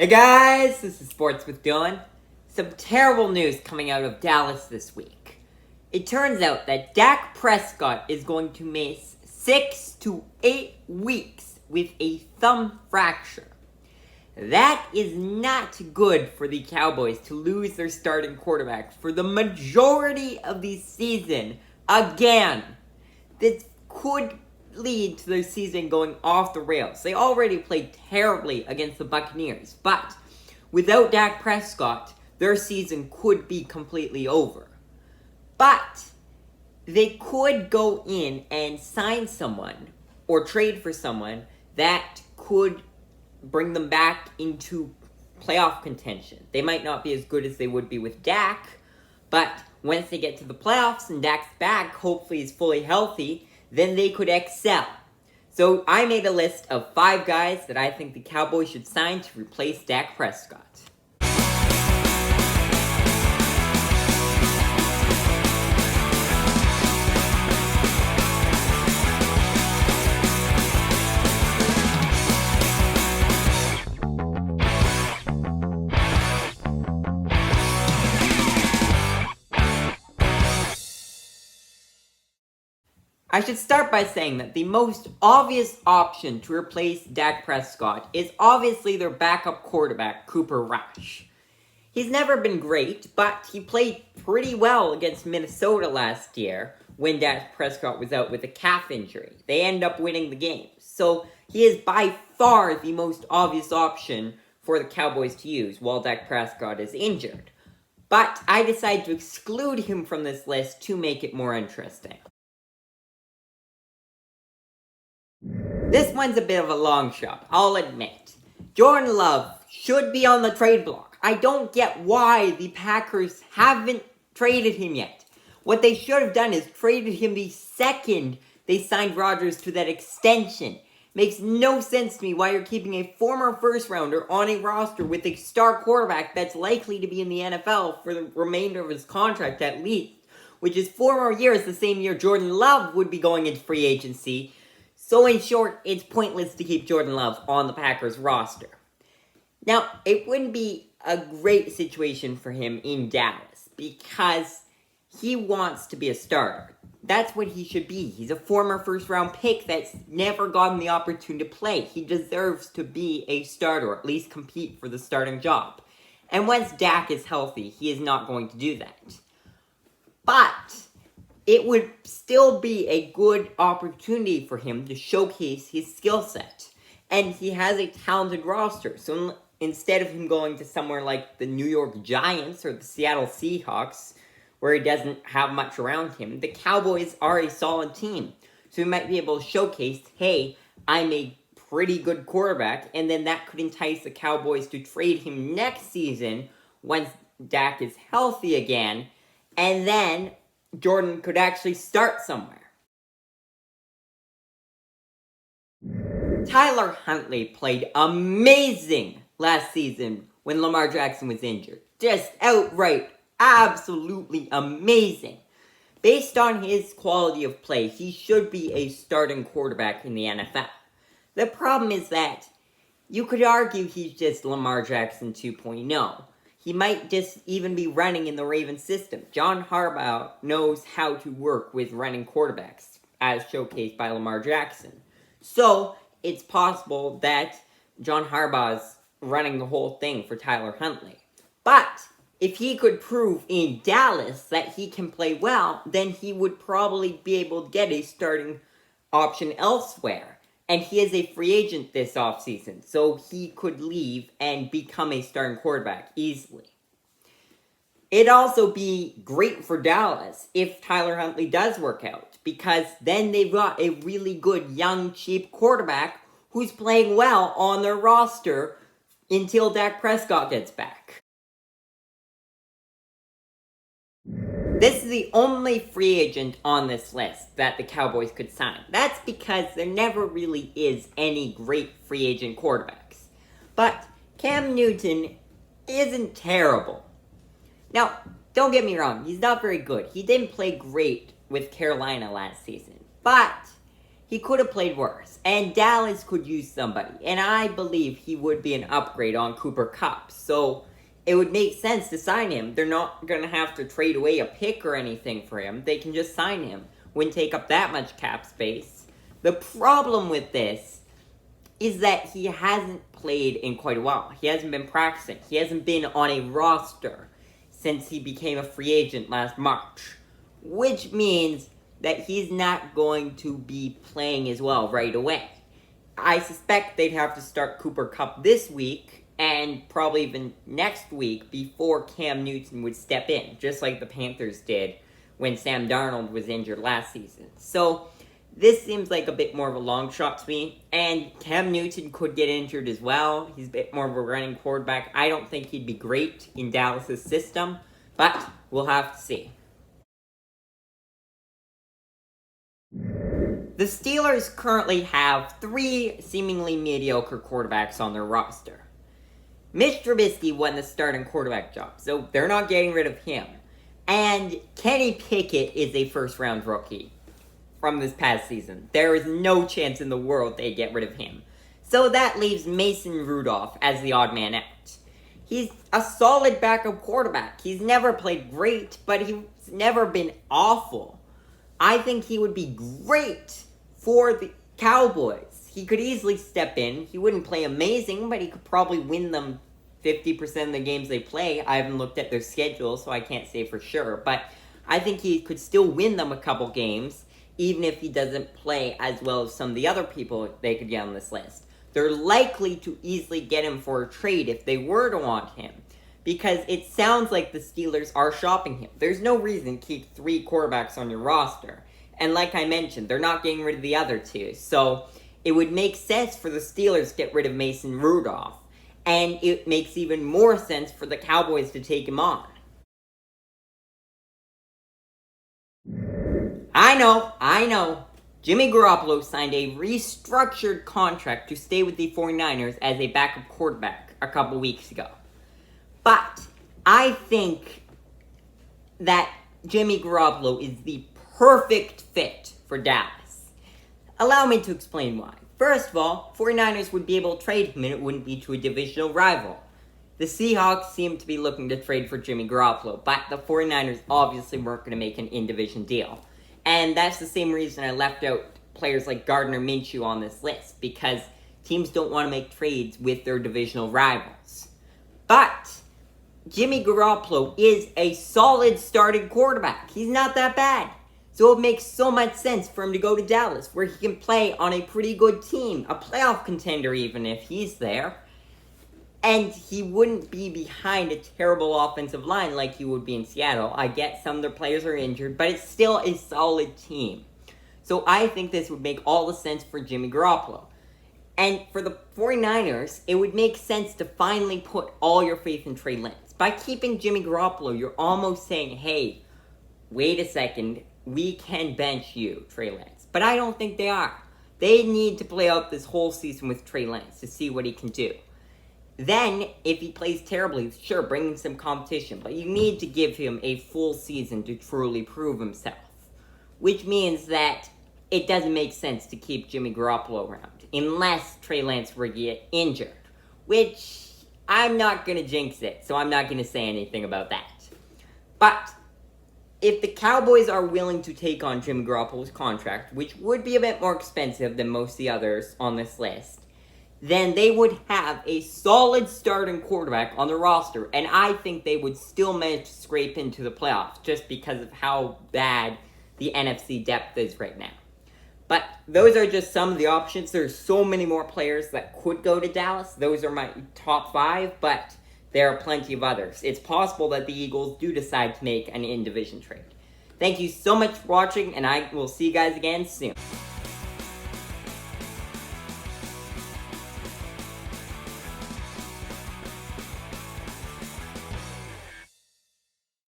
Hey guys, this is Sports with Dylan. Some terrible news coming out of Dallas this week. It turns out that Dak Prescott is going to miss 6 to 8 weeks with a thumb fracture. That is not good for the Cowboys to lose their starting quarterback for the majority of the season again. This could lead to their season going off the rails. They already played terribly against the Buccaneers, but without Dak Prescott, their season could be completely over. But they could go in and sign someone or trade for someone that could bring them back into playoff contention. They might not be as good as they would be with Dak, but once they get to the playoffs and Dak's back, hopefully he's fully healthy, then they could excel. So I made a list of 5 guys that I think the Cowboys should sign to replace Dak Prescott. I should start by saying that the most obvious option to replace Dak Prescott is obviously their backup quarterback, Cooper Rush. He's never been great, but he played pretty well against Minnesota last year when Dak Prescott was out with a calf injury. They end up winning the game. So he is by far the most obvious option for the Cowboys to use while Dak Prescott is injured. But I decided to exclude him from this list to make it more interesting. This one's a bit of a long shot, I'll admit. Jordan Love should be on the trade block. I don't get why the Packers haven't traded him yet. What they should have done is traded him the second they signed Rodgers to that extension. Makes no sense to me why you're keeping a former first rounder on a roster with a star quarterback that's likely to be in the NFL for the remainder of his contract at least, which is 4 more years, the same year Jordan Love would be going into free agency. So in short, it's pointless to keep Jordan Love on the Packers roster. Now, it wouldn't be a great situation for him in Dallas because he wants to be a starter. That's what he should be. He's a former first-round pick that's never gotten the opportunity to play. He deserves to be a starter, or at least compete for the starting job. And once Dak is healthy, he is not going to do that. But it would still be a good opportunity for him to showcase his skill set. And he has a talented roster. So instead of him going to somewhere like the New York Giants or the Seattle Seahawks, where he doesn't have much around him, the Cowboys are a solid team. So he might be able to showcase, hey, I'm a pretty good quarterback, and then that could entice the Cowboys to trade him next season once Dak is healthy again, and then Jordan could actually start somewhere. Tyler Huntley played amazing last season when Lamar Jackson was injured. Just outright, absolutely amazing. Based on his quality of play, he should be a starting quarterback in the NFL. The problem is that you could argue he's just Lamar Jackson 2.0. He might just even be running in the Ravens system. John Harbaugh knows how to work with running quarterbacks, as showcased by Lamar Jackson. So, it's possible that John Harbaugh's running the whole thing for Tyler Huntley. But if he could prove in Dallas that he can play well, then he would probably be able to get a starting option elsewhere. And he is a free agent this offseason, so he could leave and become a starting quarterback easily. It'd also be great for Dallas if Tyler Huntley does work out, because then they've got a really good, young, cheap quarterback who's playing well on their roster until Dak Prescott gets back. This is the only free agent on this list that the Cowboys could sign. That's because there never really is any great free agent quarterbacks. But Cam Newton isn't terrible. Now, don't get me wrong, he's not very good. He didn't play great with Carolina last season. But he could have played worse. And Dallas could use somebody. And I believe he would be an upgrade on Cooper Kupp. So it would make sense to sign him. They're not going to have to trade away a pick or anything for him. They can just sign him. Wouldn't take up that much cap space. The problem with this is that he hasn't played in quite a while. He hasn't been practicing. He hasn't been on a roster since he became a free agent last March. Which means that he's not going to be playing as well right away. I suspect they'd have to start Cooper Kupp this week, and probably even next week, before Cam Newton would step in, just like the Panthers did when Sam Darnold was injured last season. So, this seems like a bit more of a long shot to me, and Cam Newton could get injured as well. He's a bit more of a running quarterback. I don't think he'd be great in Dallas' system, but we'll have to see. The Steelers currently have 3 seemingly mediocre quarterbacks on their roster. Mitch Trubisky won the starting quarterback job, so they're not getting rid of him. And Kenny Pickett is a first-round rookie from this past season. There is no chance in the world they get rid of him. So that leaves Mason Rudolph as the odd man out. He's a solid backup quarterback. He's never played great, but he's never been awful. I think he would be great for the Cowboys. He could easily step in. He wouldn't play amazing, but he could probably win them 50% of the games they play. I haven't looked at their schedule, so I can't say for sure. But I think he could still win them a couple games, even if he doesn't play as well as some of the other people they could get on this list. They're likely to easily get him for a trade if they were to want him, because it sounds like the Steelers are shopping him. There's no reason to keep 3 quarterbacks on your roster. And like I mentioned, they're not getting rid of the other 2. So it would make sense for the Steelers to get rid of Mason Rudolph. And it makes even more sense for the Cowboys to take him on. I know. Jimmy Garoppolo signed a restructured contract to stay with the 49ers as a backup quarterback a couple weeks ago. But I think that Jimmy Garoppolo is the perfect fit for Dallas. Allow me to explain why. First of all, 49ers would be able to trade him and it wouldn't be to a divisional rival. The Seahawks seem to be looking to trade for Jimmy Garoppolo, but the 49ers obviously weren't going to make an in-division deal. And that's the same reason I left out players like Gardner Minshew on this list, because teams don't want to make trades with their divisional rivals. But Jimmy Garoppolo is a solid starting quarterback. He's not that bad. So it makes so much sense for him to go to Dallas, where he can play on a pretty good team, a playoff contender even if he's there. And he wouldn't be behind a terrible offensive line like he would be in Seattle. I get some of their players are injured, but it's still a solid team. So I think this would make all the sense for Jimmy Garoppolo. And for the 49ers, it would make sense to finally put all your faith in Trey Lance. By keeping Jimmy Garoppolo, you're almost saying, hey, wait a second, we can bench you, Trey Lance. But I don't think they are. They need to play out this whole season with Trey Lance to see what he can do. Then, if he plays terribly, sure, bring him some competition. But you need to give him a full season to truly prove himself. Which means that it doesn't make sense to keep Jimmy Garoppolo around. Unless Trey Lance were to get injured. Which, I'm not going to jinx it. So I'm not going to say anything about that. But if the Cowboys are willing to take on Jimmy Garoppolo's contract, which would be a bit more expensive than most of the others on this list, then they would have a solid starting quarterback on the roster, and I think they would still manage to scrape into the playoffs just because of how bad the NFC depth is right now. But those are just some of the options. There's so many more players that could go to Dallas. Those are my top 5, but there are plenty of others. It's possible that the Eagles do decide to make an in-division trade. Thank you so much for watching, and I will see you guys again soon.